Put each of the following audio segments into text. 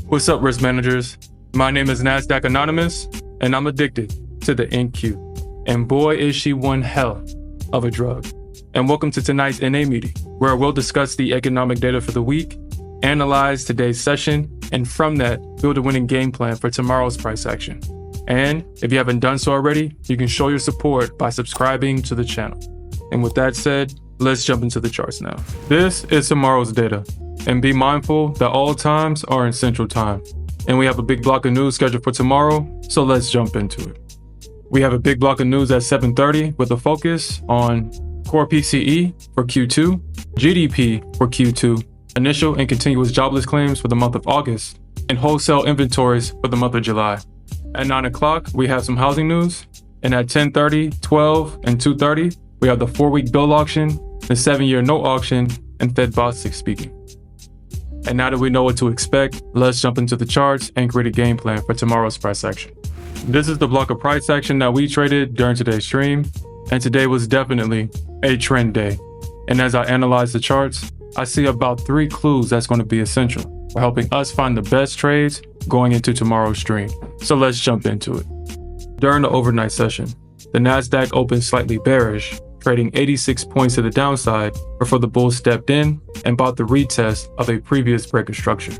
What's up, risk managers? My name is Nasdaq Anonymous, and I'm addicted to the NQ. And boy, is she one hell of a drug. And welcome to tonight's NA meeting, where we'll discuss the economic data for the week, analyze today's session, and from that, build a winning game plan for tomorrow's price action. And if you haven't done so already, you can show your support by subscribing to the channel. And with that said, let's jump into the charts now. This is tomorrow's data. And be mindful that all times are in Central Time. And we have a big block of news scheduled for tomorrow, so let's jump into it. We have a big block of news at 7:30 with a focus on core PCE for Q2, GDP for Q2, initial and continuous jobless claims for the month of August, and wholesale inventories for the month of July. At 9 o'clock, we have some housing news, and at 10:30, 12, and 2:30, we have the 4-week bill auction, the 7-year note auction, and Fed Bostic speaking. And now that we know what to expect, let's jump into the charts and create a game plan for tomorrow's price action. This is the block of price action that we traded during today's stream, and today was definitely a trend day. And as I analyze the charts, I see about 3 clues that's going to be essential for helping us find the best trades going into tomorrow's stream. So let's jump into it. During the overnight session, the Nasdaq opened slightly bearish, trading 86 points to the downside before the bulls stepped in and bought the retest of a previous breaker structure.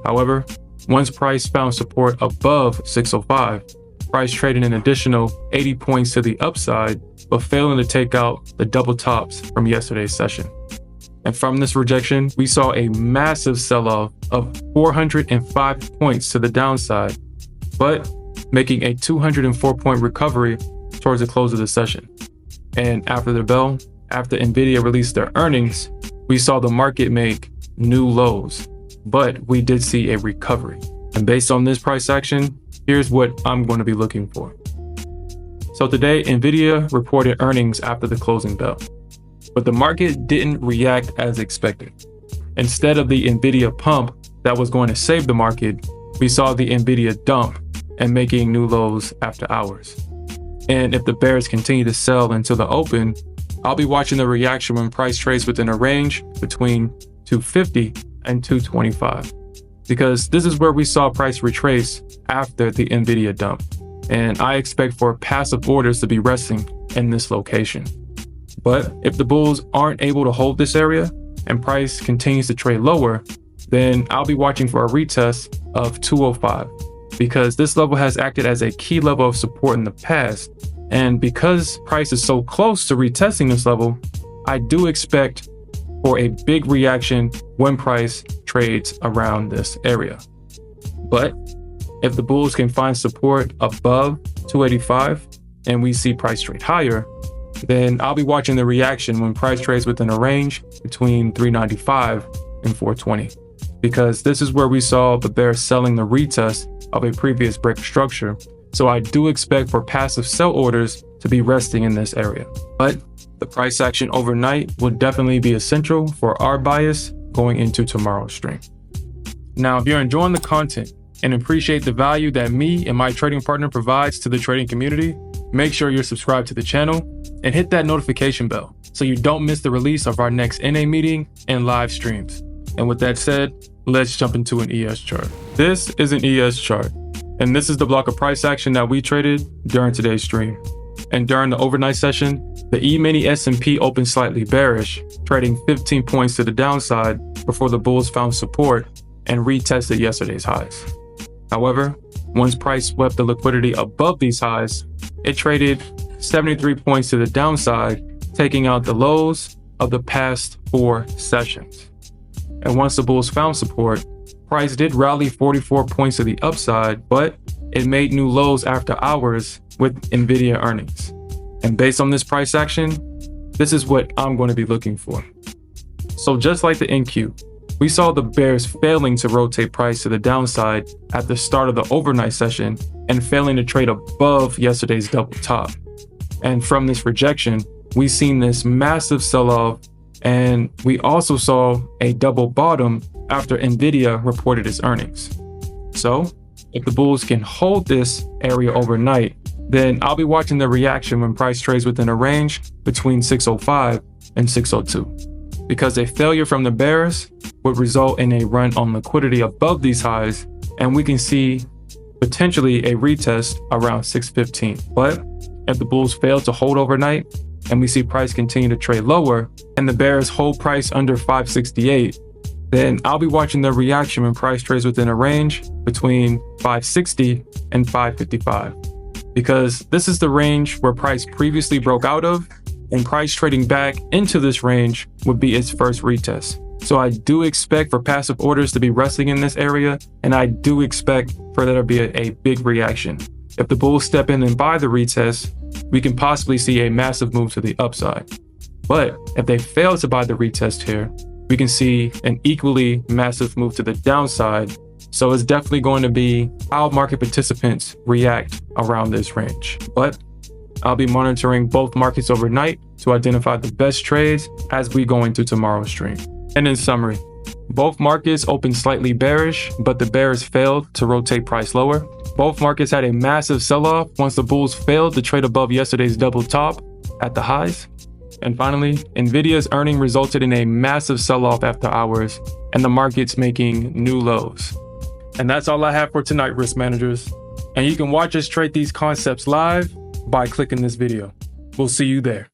However, once price found support above 605, price traded an additional 80 points to the upside, but failing to take out the double tops from yesterday's session. And from this rejection, we saw a massive sell-off of 405 points to the downside, but making a 204-point recovery towards the close of the session. And after the bell, after NVIDIA released their earnings, we saw the market make new lows, but we did see a recovery. And based on this price action, here's what I'm going to be looking for. So today, NVIDIA reported earnings after the closing bell, but the market didn't react as expected. Instead of the NVIDIA pump that was going to save the market, we saw the NVIDIA dump and making new lows after hours. And if the bears continue to sell until the open, I'll be watching the reaction when price trades within a range between 250 and 225, because this is where we saw price retrace after the NVIDIA dump. And I expect for passive orders to be resting in this location. But if the bulls aren't able to hold this area and price continues to trade lower, then I'll be watching for a retest of 205. Because this level has acted as a key level of support in the past. And because price is so close to retesting this level, I do expect for a big reaction when price trades around this area. But if the bulls can find support above 285 and we see price trade higher, then I'll be watching the reaction when price trades within a range between 395 and 420. Because this is where we saw the bears selling the retest of a previous breaker structure. So I do expect for passive sell orders to be resting in this area. But the price action overnight will definitely be essential for our bias going into tomorrow's stream. Now, if you're enjoying the content and appreciate the value that me and my trading partner provides to the trading community, make sure you're subscribed to the channel and hit that notification bell so you don't miss the release of our next NA meeting and live streams. And with that said, let's jump into an ES chart. This is an ES chart, and this is the block of price action that we traded during today's stream. And during the overnight session, the E-mini S&P opened slightly bearish, trading 15 points to the downside before the bulls found support and retested yesterday's highs. However, once price swept the liquidity above these highs, it traded 73 points to the downside, taking out the lows of the past 4 sessions. And once the bulls found support, price did rally 44 points to the upside, but it made new lows after hours with NVIDIA earnings. And based on this price action, this is what I'm going to be looking for. So just like the NQ, we saw the bears failing to rotate price to the downside at the start of the overnight session and failing to trade above yesterday's double top. And from this rejection, we've seen this massive sell-off, and we also saw a double bottom after NVIDIA reported its earnings. So if the bulls can hold this area overnight, then I'll be watching the reaction when price trades within a range between 605 and 602. because a failure from the bears would result in a run on liquidity above these highs, and we can see potentially a retest around 615. But if the bulls fail to hold overnight and we see price continue to trade lower and the bears hold price under 568, then I'll be watching the reaction when price trades within a range between 560 and 555, because this is the range where price previously broke out of, and price trading back into this range would be its first retest. So I do expect for passive orders to be resting in this area, and I do expect for there to be a big reaction. If the bulls step in and buy the retest, we can possibly see a massive move to the upside. But if they fail to buy the retest here, we can see an equally massive move to the downside. So it's definitely going to be how market participants react around this range. But I'll be monitoring both markets overnight to identify the best trades as we go into tomorrow's stream. And in summary, both markets opened slightly bearish, but the bears failed to rotate price lower. Both markets had a massive sell-off once the bulls failed to trade above yesterday's double top at the highs. And finally, Nvidia's earning resulted in a massive sell-off after hours and the market's making new lows. And that's all I have for tonight, risk managers. And you can watch us trade these concepts live by clicking this video. We'll see you there.